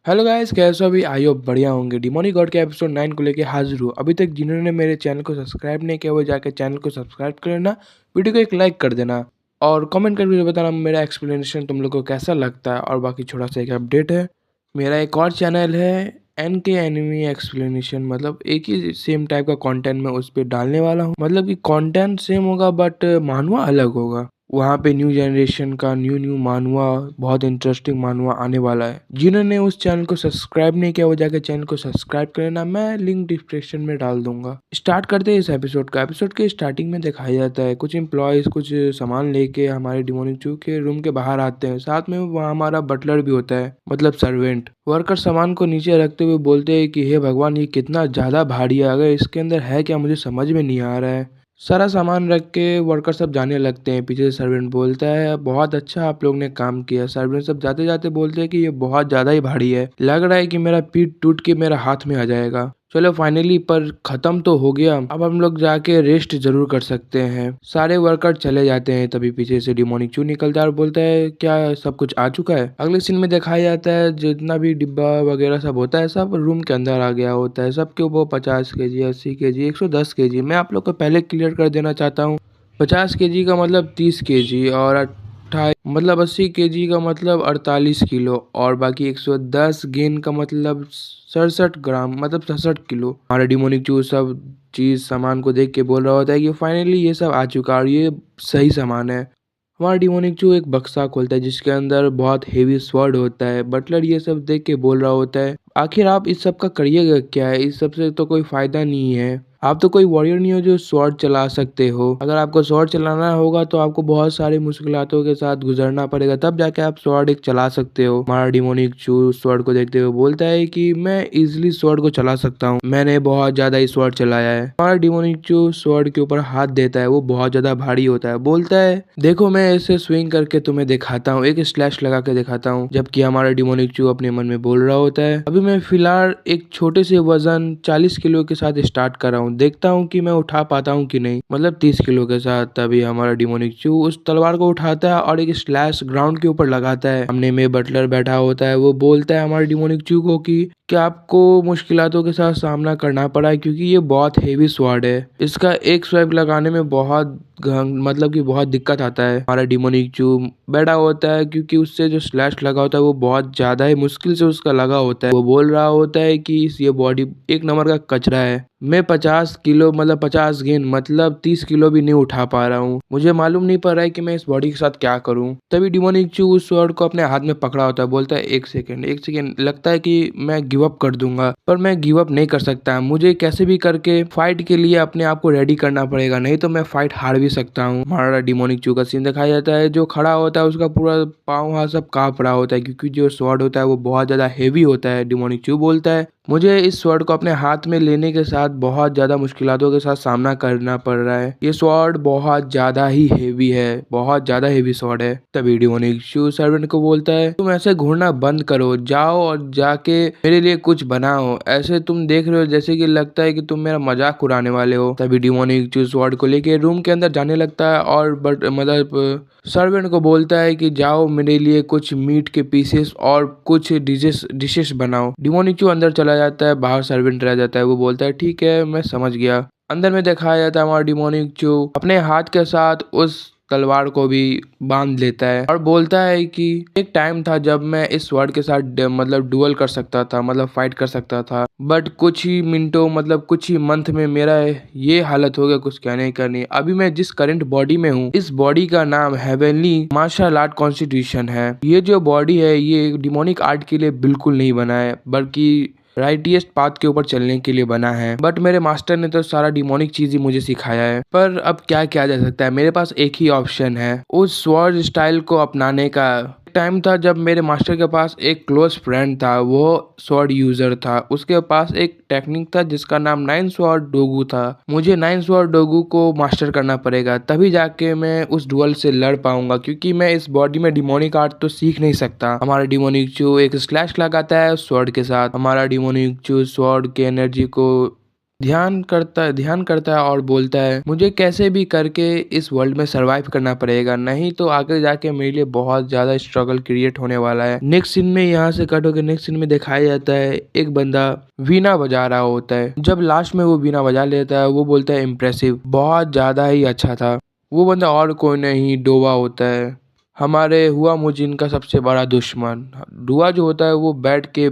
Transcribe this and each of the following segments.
Hello guys, कैसे हो? अभी आई होप बढ़िया होंगे। डिमोनिक गॉड के एपिसोड 9 को लेके हाजिर हूँ। अभी तक जिन्होंने मेरे चैनल को सब्सक्राइब नहीं किया वो जाकर चैनल को सब्सक्राइब कर लेना, वीडियो को एक लाइक कर देना और कमेंट करके बताना मेरा एक्सप्लेनेशन तुम लोग को कैसा लगता है। और बाकी छोटा सा एक अपडेट है, मेरा एक और चैनल है एन के एनिमी एक्सप्लेनेशन, मतलब एक ही सेम टाइप का कंटेंट मैं उस पर डालने वाला हूँ। मतलब कि कंटेंट सेम होगा बट मानवा अलग होगा। वहाँ पे न्यू जनरेशन का न्यू मानवा, बहुत इंटरेस्टिंग मानवा आने वाला है। जिन्होंने उस चैनल को सब्सक्राइब नहीं किया वो जाकर चैनल को सब्सक्राइब कर लेना, मैं लिंक डिस्क्रिप्शन में डाल दूंगा। स्टार्ट करते हैं इस एपिसोड का। एपिसोड के स्टार्टिंग में दिखाया जाता है कुछ एम्प्लॉयज कुछ सामान लेके हमारे डिमोनिक चू के रूम के बाहर आते हैं। साथ में वहाँ हमारा बटलर भी होता है, मतलब सर्वेंट। वर्कर सामान को नीचे रखते हुए बोलते हैं कि हे भगवान, ये कितना ज्यादा भारी है, अगर इसके अंदर है क्या मुझे समझ में नहीं आ रहा है। सारा सामान रख के वर्कर सब जाने लगते हैं। पीछे से सर्वेंट बोलता है बहुत अच्छा आप लोग ने काम किया। सर्वेंट सब जाते जाते बोलते हैं कि ये बहुत ज्यादा ही भारी है, लग रहा है कि मेरा पीठ टूट के मेरा हाथ में आ जाएगा। चलो फाइनली पर खत्म तो हो गया, अब हम लोग जाके रेस्ट जरूर कर सकते हैं। सारे वर्कर चले जाते हैं, तभी पीछे से डिमोनिक चू निकलता है और बोलता है क्या सब कुछ आ चुका है। अगले सीन में दिखाया जाता है जितना भी डिब्बा वगैरह सब होता है सब रूम के अंदर आ गया होता है। सबके ऊपर 50 kg, 80 kg, 110 kg। मैं आप लोग को पहले क्लियर कर देना चाहता हूँ, 50 kg का मतलब 30 kg और 80 kg का मतलब 48 किलो, और बाकी 110 गेन का मतलब 67 ग्राम, मतलब 67 किलो। हमारा डिमोनिक चूज सब चीज सामान को देख के बोल रहा होता है कि फाइनली ये सब आ चुका है और ये सही सामान है। हमारा डिमोनिक चू एक बक्सा खोलता है जिसके अंदर बहुत हेवी स्वॉर्ड होता है। बटलर ये सब देख के बोल रहा होता है आखिर आप इस सब का करिएगा क्या है, इस सब से तो कोई फायदा नहीं है। आप तो कोई वॉरियर नहीं हो जो स्वॉर्ड चला सकते हो। अगर आपको स्वॉर्ड चलाना होगा तो आपको बहुत सारी मुश्किलातों के साथ गुजरना पड़ेगा, तब जाके आप स्वॉर्ड एक चला सकते हो। हमारा डिमोनिक चू स्वॉर्ड को देखते हुए बोलता है कि मैं इजिली स्वॉर्ड को चला सकता हूँ, मैंने बहुत ज्यादा ही स्वॉर्ड चलाया है। हमारा डिमोनिक चू स्वॉर्ड के ऊपर हाथ देता है, वो बहुत ज्यादा भारी होता है। बोलता है देखो मैं इसे स्विंग करके तुम्हें दिखाता हूँ, एक स्लैश लगा के दिखाता हूँ। जबकि हमारा डिमोनिक चू अपने मन में बोल रहा होता है अभी मैं फिलहाल एक छोटे से वजन 40 किलो के साथ स्टार्ट कर रहा हूँ, देखता हूँ कि मैं उठा पाता हूँ कि नहीं, मतलब 30 किलो के साथ। तभी हमारा डिमोनिक चू उस तलवार को उठाता है और एक स्लैश ग्राउंड के ऊपर लगाता है। सामने में बटलर बैठा होता है, वो बोलता है हमारे डिमोनिक चू को कि क्या आपको मुश्किलातों के साथ सामना करना पड़ा है, क्योंकि ये बहुत हेवी स्वॉर्ड है, इसका एक स्वाइप लगाने में बहुत मतलब कि बहुत दिक्कत आता है। हमारा डिमोनिक चू बैठा होता है क्योंकि उससे जो स्लैश लगा होता है वो बहुत ज्यादा ही मुश्किल से उसका लगा होता है। वो बोल रहा होता है कि ये बॉडी एक नंबर का कचरा है, मैं 50 किलो मतलब 50 गेन मतलब 30 किलो भी नहीं उठा पा रहा हूँ, मुझे मालूम नहीं पड़ रहा है कि मैं इस बॉडी के साथ क्या करूँ। तभी डिमोनिक चू उस स्वॉर्ड को अपने हाथ में पकड़ा होता है, बोलता है एक सेकेंड एक सेकेंड, लगता है कि मैं गिव अप कर दूंगा, पर मैं गिव अप नहीं कर सकता, मुझे कैसे भी करके फाइट के लिए अपने आप को रेडी करना पड़ेगा, नहीं तो मैं फाइट हार भी सकता हूँ। हमारा डिमोनिक चू का सीन दिखाया जाता है, जो खड़ा होता है उसका पूरा पाँव हाथ सब कांप रहा होता है क्योंकि जो स्वॉर्ड होता है वो बहुत ज्यादा हेवी होता है। डिमोनिक चू बोलता है मुझे इस स्वॉर्ड को अपने हाथ में लेने के साथ बहुत ज्यादा मुश्किलातों के साथ सामना करना पड़ रहा है, ये स्वॉर्ड बहुत ज्यादा ही हेवी है, बहुत ज्यादा हेवी स्वॉर्ड है। तभी डिमोनिक चू सर्वेंट को बोलता है तुम ऐसे घूरना बंद करो, जाओ और जाके मेरे लिए कुछ बनाओ, ऐसे तुम देख रहे हो जैसे कि लगता है कि तुम मेरा मजाक उड़ाने वाले हो। तभी डिमोनिक चू स्वॉर्ड को लेके रूम के अंदर जाने लगता है और बट मतलब सर्वेंट को बोलता है कि जाओ मेरे लिए कुछ मीट के पीसेस और कुछ डिशेस बनाओ। डिमोनिक चू अंदर चला जाता है, बाहर सर्वेंट रह जाता है। वो बोलता है ठीक है मैं समझ गया। अंदर में दिखाया जाता है हमारा डिमोनिक चू अपने हाथ के साथ उस तलवार को भी बांध लेता है और बोलता है कि एक टाइम था जब मैं इस वर्ड के साथ मतलब डुअल कर सकता था, मतलब फाइट कर सकता था, बट कुछ ही मिनटों मतलब कुछ ही मंथ में मेरा ये हालत हो गया, कुछ कहने का नहीं। अभी मैं जिस करंट बॉडी में हूँ इस बॉडी का नाम हेवनली मार्शल आर्ट कॉन्स्टिट्यूशन है। ये जो बॉडी है ये डिमोनिक आर्ट के लिए बिल्कुल नहीं बना है, बल्कि राइटिएस्ट पाथ के ऊपर चलने के लिए बना है। बट मेरे मास्टर ने तो सारा डिमोनिक चीज ही मुझे सिखाया है, पर अब क्या किया जा सकता है, मेरे पास एक ही ऑप्शन है उस स्वॉर्ड स्टाइल को अपनाने का। टाइम था जब मेरे मास्टर के पास एक क्लोज फ्रेंड था, वो स्वॉर्ड यूजर था, उसके पास एक टेक्निक था जिसका नाम 9 स्वॉर्ड डोगू था। मुझे 9 स्वॉर्ड डोगू को मास्टर करना पड़ेगा, तभी जाके मैं उस डुअल से लड़ पाऊंगा, क्योंकि मैं इस बॉडी में डिमोनिक आर्ट तो सीख नहीं सकता। हमारा डिमोनिक चू एक स्लैश लगाता है स्वॉर्ड के साथ। हमारा डिमोनिक चू स्वॉर्ड के एनर्जी को ध्यान करता है और बोलता है मुझे कैसे भी करके इस वर्ल्ड में सरवाइव करना पड़ेगा, नहीं तो आगे जाके मेरे लिए बहुत ज्यादा स्ट्रगल क्रिएट होने वाला है। नेक्स्ट सीन में यहाँ से कट होकर नेक्स्ट सीन में दिखाया जाता है एक बंदा वीणा बजा रहा होता है। जब लास्ट में वो वीणा बजा लेता है वो बोलता है इम्प्रेसिव, बहुत ज्यादा ही अच्छा था। वो बंदा और कोई नहीं डोवा होता है, हमारे हुआ मुजिन का सबसे बड़ा दुश्मन। डुआ जो होता है वो बैठ के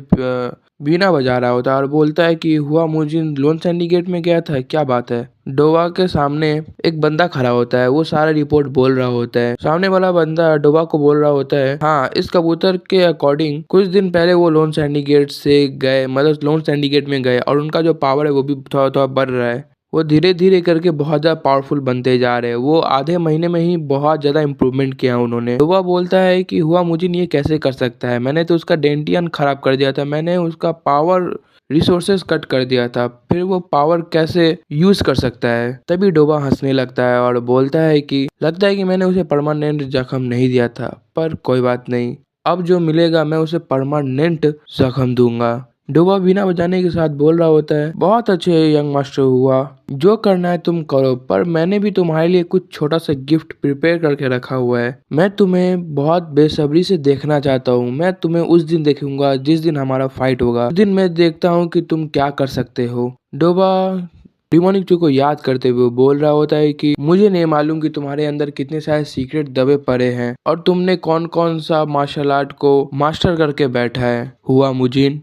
बीना बजा रहा होता है और बोलता है कि हुआ मुजिन लोन सिंडिकेट में गया था, क्या बात है। डोवा के सामने एक बंदा खड़ा होता है, वो सारा रिपोर्ट बोल रहा होता है। सामने वाला बंदा डोवा को बोल रहा होता है हाँ इस कबूतर के अकॉर्डिंग कुछ दिन पहले वो लोन सिंडिकेट से गए, मतलब लोन सिंडिकेट में गए और उनका जो पावर है वो भी थोड़ा थोड़ा बढ़ रहा है। वो धीरे धीरे करके बहुत ज्यादा पावरफुल बनते जा रहे हैं। वो आधे महीने में ही बहुत ज्यादा इम्प्रूवमेंट किया उन्होंने। तो वह बोलता है कि हुआ मुझे ये कैसे कर सकता है, मैंने तो उसका डेंटियन खराब कर दिया था, मैंने उसका पावर रिसोर्सेस कट कर दिया था, फिर वो पावर कैसे यूज कर सकता है। तभी डोबा हंसने लगता है और बोलता है कि लगता है कि मैंने उसे परमानेंट जख्म नहीं दिया था, पर कोई बात नहीं, अब जो मिलेगा मैं उसे परमानेंट जख्म दूंगा। डोबा बिना बजाने के साथ बोल रहा होता है बहुत अच्छे यंग मास्टर, हुआ जो करना है तुम करो, पर मैंने भी तुम्हारे लिए कुछ छोटा सा गिफ्ट प्रिपेयर करके रखा हुआ है। मैं तुम्हें बहुत बेसब्री से देखना चाहता हूँ, मैं तुम्हें उस दिन देखूंगा जिस दिन हमारा फाइट होगा, उस दिन मैं देखता हूँ कि तुम क्या कर सकते हो। डोबा डिमोनिक चू को याद करते हुए बोल रहा होता है कि मुझे नहीं मालूम कि तुम्हारे अंदर कितने सारे सीक्रेट दबे पड़े हैं और तुमने कौन कौन सा मार्शल आर्ट को मास्टर करके बैठा है हुआ मुजिन।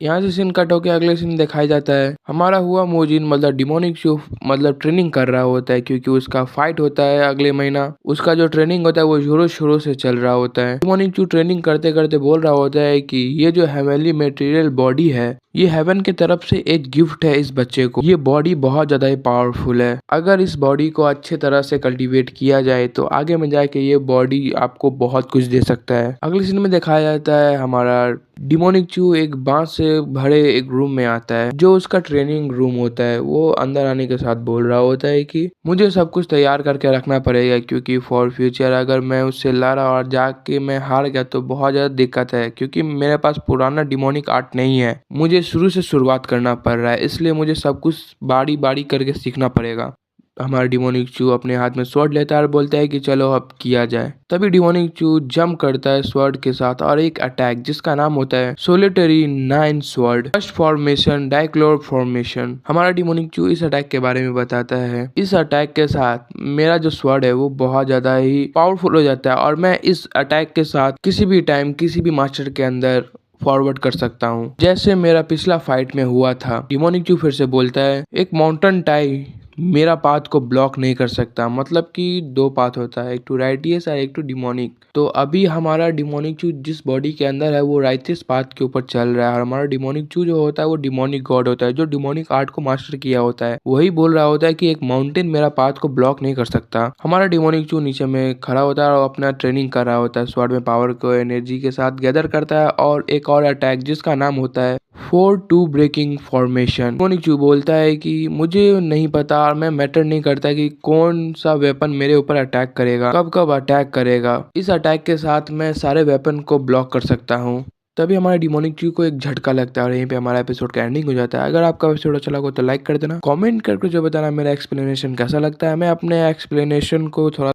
यहाँ से सीन कट होके अगले सीन दिखाया जाता है हमारा हुआ मोजिन मतलब डिमोनिक शू मतलब ट्रेनिंग कर रहा होता है, क्योंकि उसका फाइट होता है अगले महीना। उसका जो ट्रेनिंग होता है वो जोरों शोरों से चल रहा होता है। डिमोनिक शू ट्रेनिंग करते करते बोल रहा होता है कि ये जो हेवनली मटेरियल बॉडी है ये हेवन की तरफ से एक गिफ्ट है इस बच्चे को। ये बॉडी बहुत ज्यादा ही पावरफुल है, अगर इस बॉडी को अच्छे तरह से कल्टीवेट किया जाए तो आगे में जाके ये बॉडी आपको बहुत कुछ दे सकता है। अगले सीन में दिखाया जाता है हमारा डिमोनिक चू एक बांस से भरे एक रूम में आता है जो उसका ट्रेनिंग रूम होता है। वो अंदर आने के साथ बोल रहा होता है कि मुझे सब कुछ तैयार करके रखना पड़ेगा, क्योंकि फॉर फ्यूचर अगर मैं उससे लड़ा और जाके मैं हार गया तो बहुत ज्यादा दिक्कत है, क्योंकि मेरे पास पुराना डिमोनिक आर्ट नहीं है, मुझे शुरू से शुरुआत करना पड़ रहा है, इसलिए मुझे सब कुछ बारी बारी करके सीखना पड़ेगा। हमारा डिमोनिक चू अपने हाथ में स्वॉर्ड लेता है और बोलता है कि चलो अब किया जाए। तभी डिमोनिक चू जंप करता है स्वॉर्ड के साथ और एक अटैक जिसका नाम होता है solitary 9 sword first formation dichlor formation. हमारा डिमोनिक चू इस अटैक के बारे में बताता है इस अटैक के साथ मेरा जो स्वॉर्ड है वो बहुत ज्यादा ही पावरफुल हो जाता है और मैं इस अटैक के साथ किसी भी टाइम किसी भी मास्टर के अंदर फॉरवर्ड कर सकता हूँ, जैसे मेरा पिछला फाइट में हुआ था। डिमोनिक चू फिर से बोलता है एक माउंटेन टाई मेरा पाथ को ब्लॉक नहीं कर सकता, मतलब कि दो पाथ होता है, एक टू राइटियस और एक टू डिमोनिक। तो अभी हमारा डिमोनिक चू जिस बॉडी के अंदर है वो राइटियस पाथ के ऊपर चल रहा है और हमारा डिमोनिक चू जो होता है वो डिमोनिक गॉड होता है जो डिमोनिक आर्ट को मास्टर किया होता है। वही बोल रहा होता है कि एक माउंटेन मेरा पाथ को ब्लॉक नहीं कर सकता। हमारा डिमोनिक चू नीचे में खड़ा होता है और अपना ट्रेनिंग कर रहा होता है, स्वॉर्ड में पावर को एनर्जी के साथ गैदर करता है और एक और अटैक जिसका नाम होता है 4-2 ब्रेकिंग फॉर्मेशन। डिमोनिक चू बोलता है कि मुझे नहीं पता और मैं मैटर नहीं करता कि कौन सा वेपन मेरे ऊपर अटैक करेगा, कब कब अटैक करेगा, इस अटैक के साथ मैं सारे वेपन को ब्लॉक कर सकता हूँ। तभी हमारे डिमोनिक चू को एक झटका लगता है और यहीं पे हमारा एपिसोड का एंडिंग हो जाता है। अगर आपका एपिसोड अच्छा लगा तो लाइक कर देना, कमेंट करके जो बताना मेरा एक्सप्लेनेशन कैसा लगता है। मैं अपने एक्सप्लेनेशन को थोड़ा